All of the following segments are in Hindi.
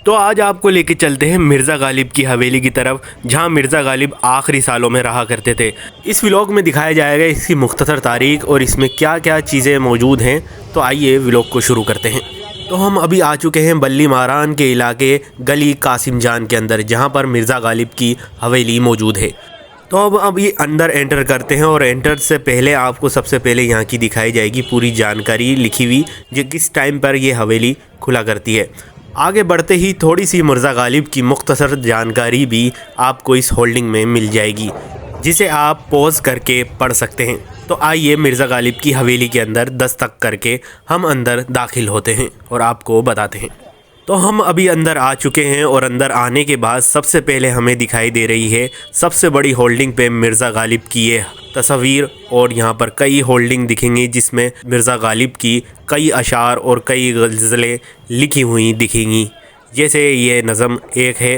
तो आज आपको लेके चलते हैं मिर्ज़ा गालिब की हवेली की तरफ, जहां मिर्ज़ा गालिब आखिरी सालों में रहा करते थे। इस व्लॉग में दिखाया जाएगा इसकी मुख्तसर तारीख और इसमें क्या क्या चीज़ें मौजूद हैं। तो आइए व्लॉग को शुरू करते हैं। तो हम अभी आ चुके हैं बल्ली मारान के इलाके गली कासिम जान के अंदर, जहां पर मिर्ज़ा गालिब की हवेली मौजूद है। तो अब अभी अंदर एंटर करते हैं और एंटर से पहले आपको सबसे पहले यहाँ की दिखाई जाएगी पूरी जानकारी लिखी हुई, जो किस टाइम पर ये हवेली खुला करती है। आगे बढ़ते ही थोड़ी सी मिर्ज़ा गालिब की मुख्तसर जानकारी भी आपको इस होल्डिंग में मिल जाएगी, जिसे आप पॉज करके पढ़ सकते हैं। तो आइए मिर्ज़ा गालिब की हवेली के अंदर दस्तक करके हम अंदर दाखिल होते हैं और आपको बताते हैं। तो हम अभी अंदर आ चुके हैं और अंदर आने के बाद सबसे पहले हमें दिखाई दे रही है सबसे बड़ी होल्डिंग पे मिर्ज़ा गालिब की ये तस्वीर, और यहाँ पर कई होल्डिंग दिखेंगी जिसमें मिर्ज़ा गालिब की कई अशार और कई गज़लें लिखी हुई दिखेंगी। जैसे ये नज़म एक है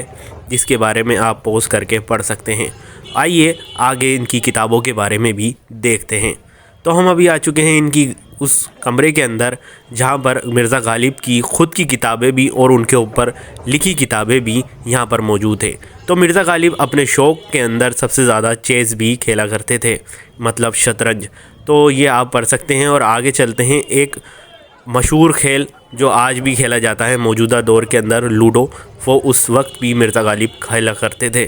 जिसके बारे में आप पॉज करके पढ़ सकते हैं। आइए आगे इनकी किताबों के बारे में भी देखते हैं। तो हम अभी आ चुके हैं इनकी उस कमरे के अंदर जहाँ पर मिर्ज़ा गालिब की ख़ुद की किताबें भी और उनके ऊपर लिखी किताबें भी यहाँ पर मौजूद है। तो मिर्ज़ा गालिब अपने शौक़ के अंदर सबसे ज़्यादा चेस भी खेला करते थे, मतलब शतरंज। तो ये आप पढ़ सकते हैं। और आगे चलते हैं, एक मशहूर खेल जो आज भी खेला जाता है मौजूदा दौर के अंदर, लूडो, वो उस वक्त भी मिर्ज़ा गालिब खेला करते थे।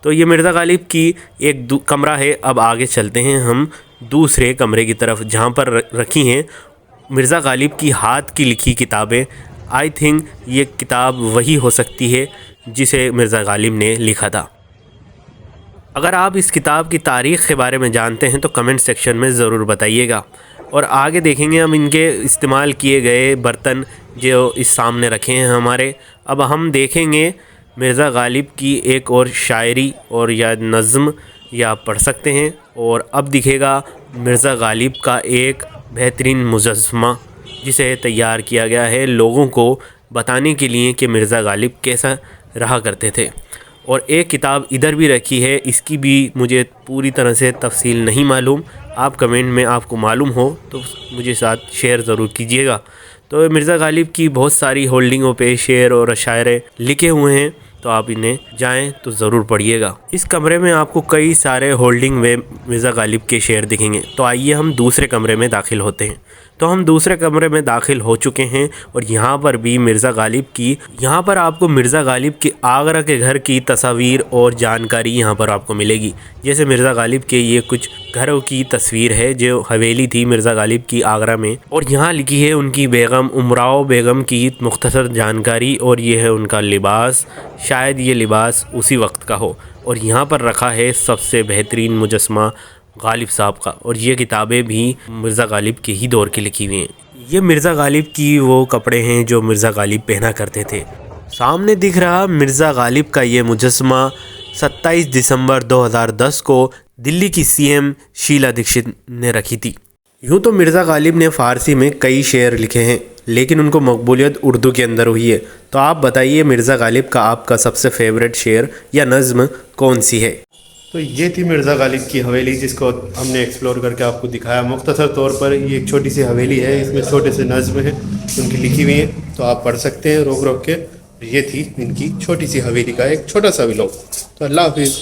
तो ये मिर्ज़ा गालिब की एक कमरा है। अब आगे चलते हैं हम दूसरे कमरे की तरफ, जहाँ पर रखी हैं मिर्ज़ा गालिब की हाथ की लिखी किताबें। आई थिंक ये किताब वही हो सकती है जिसे मिर्ज़ा गालिब ने लिखा था। अगर आप इस किताब की तारीख़ के बारे में जानते हैं तो कमेंट सेक्शन में ज़रूर बताइएगा। और आगे देखेंगे हम इनके इस्तेमाल किए गए बर्तन जो इस सामने रखे हैं हमारे। अब हम देखेंगे मिर्ज़ा गालिब की एक और शायरी और या नज़्म या आप पढ़ सकते हैं। और अब दिखेगा मिर्ज़ा गालिब का एक बेहतरीन मुजस्समा जिसे तैयार किया गया है लोगों को बताने के लिए कि मिर्ज़ा गालिब कैसा रहा करते थे। और एक किताब इधर भी रखी है, इसकी भी मुझे पूरी तरह से तफसील नहीं मालूम। आप कमेंट में आपको मालूम हो तो मुझे साथ शेयर ज़रूर कीजिएगा। तो मिर्ज़ा गालिब की बहुत सारी होल्डिंगों पे शेर और अशायरे लिखे हुए हैं, तो आप इन्हें जाएं तो ज़रूर पढ़िएगा। इस कमरे में आपको कई सारे होल्डिंग में मिर्ज़ा गालिब के शेर दिखेंगे। तो आइए हम दूसरे कमरे में दाखिल होते हैं। तो हम दूसरे कमरे में दाखिल हो चुके हैं और यहाँ पर भी मिर्ज़ा गालिब की, यहाँ पर आपको मिर्ज़ा गालिब के आगरा के घर की तस्वीर और जानकारी यहाँ पर आपको मिलेगी। जैसे मिर्ज़ा गालिब के ये कुछ घरों की तस्वीर है जो हवेली थी मिर्ज़ा गालिब की आगरा में, और यहाँ लिखी है उनकी बेगम उमराव बेगम की मुख्तसर जानकारी। और ये है उनका लिबास, शायद ये लिबास उसी वक्त का हो। और यहाँ पर रखा है सबसे बेहतरीन मुजस्समा गालिब साहब का, और ये किताबें भी मिर्ज़ा गालिब के ही दौर की लिखी हुई हैं। ये मिर्ज़ा गालिब की वो कपड़े हैं जो मिर्ज़ा गालिब पहना करते थे। सामने दिख रहा मिर्ज़ा गालिब का ये मुजस्समा 27 दिसंबर 2010 को दिल्ली की सीएम शीला दीक्षित ने रखी थी। यूँ तो मिर्ज़ा गालिब ने फ़ारसी में कई शेर लिखे हैं, लेकिन उनको मकबूलियत उर्दू के अंदर हुई है। तो आप बताइए मिर्ज़ा गालिब का आपका सबसे फेवरेट शेर या नज़्म कौन सी है? तो ये थी मिर्ज़ा गालिब की हवेली, जिसको हमने एक्सप्लोर करके आपको दिखाया। मुख्तसर तौर पर ये एक छोटी सी हवेली है, इसमें छोटे से नज़्म हैं उनकी लिखी हुई हैं, तो आप पढ़ सकते हैं रोक रोक के। ये थी इनकी छोटी सी हवेली का एक छोटा सा व्लॉग। तो अल्लाह हाफिज़।